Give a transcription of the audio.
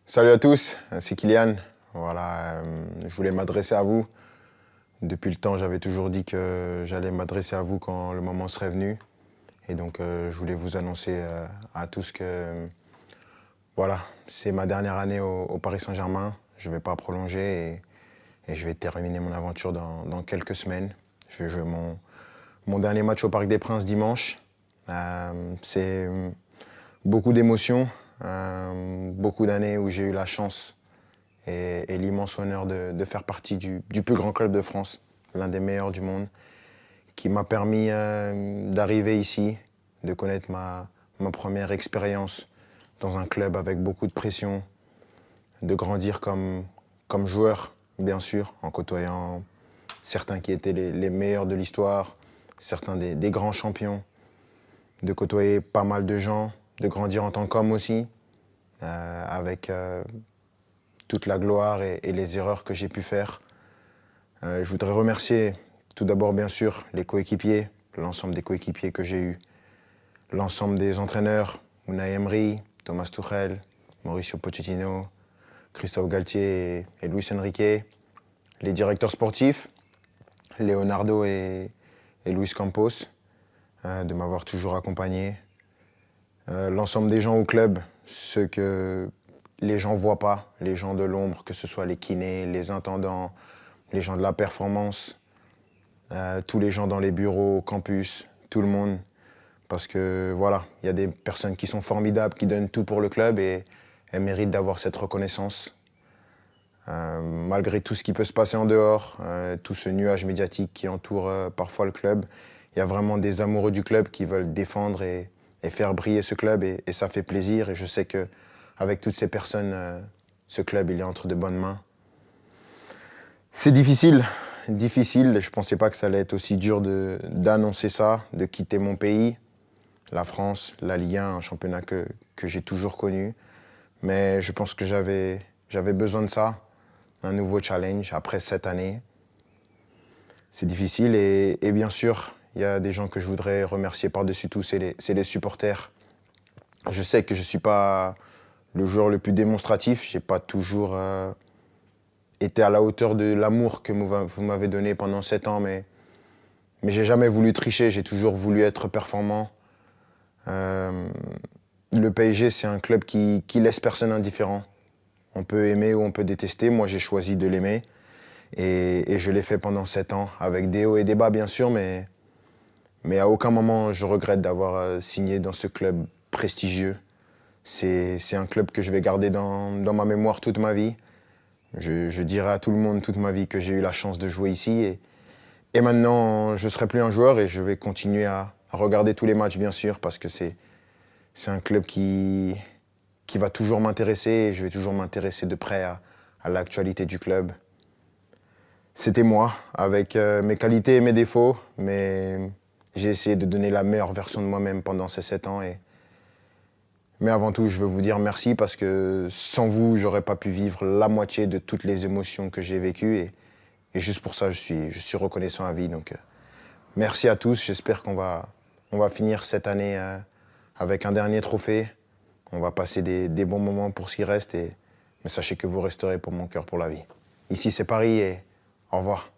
Salut à tous, c'est Kylian. Voilà, je voulais m'adresser à vous. Depuis le temps, j'avais toujours dit que j'allais m'adresser à vous quand le moment serait venu. Et donc, je voulais vous annoncer à tous que voilà, c'est ma dernière année au Paris Saint-Germain. Je ne vais pas prolonger et je vais terminer mon aventure dans quelques semaines. Je vais jouer mon dernier match au Parc des Princes dimanche. C'est beaucoup d'émotions, beaucoup d'années où j'ai eu la chance et l'immense honneur de faire partie du plus grand club de France, l'un des meilleurs du monde, qui m'a permis d'arriver ici, de connaître ma première expérience dans un club avec beaucoup de pression, de grandir comme joueur, bien sûr, en côtoyant certains qui étaient les meilleurs de l'histoire, certains des grands champions, de côtoyer pas mal de gens, de grandir en tant qu'homme aussi, avec toute la gloire et les erreurs que j'ai pu faire. Je voudrais remercier tout d'abord, bien sûr, les coéquipiers, l'ensemble des coéquipiers que j'ai eus, l'ensemble des entraîneurs, Unai Emery, Thomas Tuchel, Mauricio Pochettino, Christophe Galtier et Luis Enrique, les directeurs sportifs, Leonardo et Luis Campos, de m'avoir toujours accompagné, l'ensemble des gens au club, ceux que les gens ne voient pas, les gens de l'ombre, que ce soit les kinés, les intendants, les gens de la performance, tous les gens dans les bureaux, au campus, tout le monde. Parce que voilà, il y a des personnes qui sont formidables, qui donnent tout pour le club et elles méritent d'avoir cette reconnaissance. Malgré tout ce qui peut se passer en dehors, tout ce nuage médiatique qui entoure parfois le club, il y a vraiment des amoureux du club qui veulent défendre et faire briller ce club et ça fait plaisir. Et je sais qu'avec toutes ces personnes, ce club il est entre de bonnes mains. C'est difficile. Je ne pensais pas que ça allait être aussi dur d'annoncer ça, de quitter mon pays, la France, la Ligue 1, un championnat que j'ai toujours connu. Mais je pense que j'avais besoin de ça, un nouveau challenge après 7 années. C'est difficile et bien sûr, il y a des gens que je voudrais remercier par-dessus tout, c'est les supporters. Je sais que je ne suis pas le joueur le plus démonstratif, je n'ai pas toujours été à la hauteur de l'amour que vous m'avez donné pendant 7 ans, mais j'ai jamais voulu tricher, j'ai toujours voulu être performant. Le PSG, c'est un club qui laisse personne indifférent. On peut aimer ou on peut détester, moi j'ai choisi de l'aimer et je l'ai fait pendant 7 ans, avec des hauts et des bas bien sûr, mais à aucun moment je regrette d'avoir signé dans ce club prestigieux. C'est un club que je vais garder dans ma mémoire toute ma vie. Je dirai à tout le monde toute ma vie que j'ai eu la chance de jouer ici. Et maintenant, je ne serai plus un joueur et je vais continuer à regarder tous les matchs, bien sûr, parce que c'est un club qui va toujours m'intéresser et je vais toujours m'intéresser de près à l'actualité du club. C'était moi, avec mes qualités et mes défauts, mais j'ai essayé de donner la meilleure version de moi-même pendant ces 7 ans. Mais avant tout, je veux vous dire merci parce que sans vous, j'aurais pas pu vivre la moitié de toutes les émotions que j'ai vécues. Et juste pour ça, je suis reconnaissant à vie. Donc, merci à tous. J'espère qu'on va finir cette année avec un dernier trophée. On va passer des bons moments pour ce qui reste. Mais sachez que vous resterez pour mon cœur pour la vie. Ici, c'est Paris et au revoir.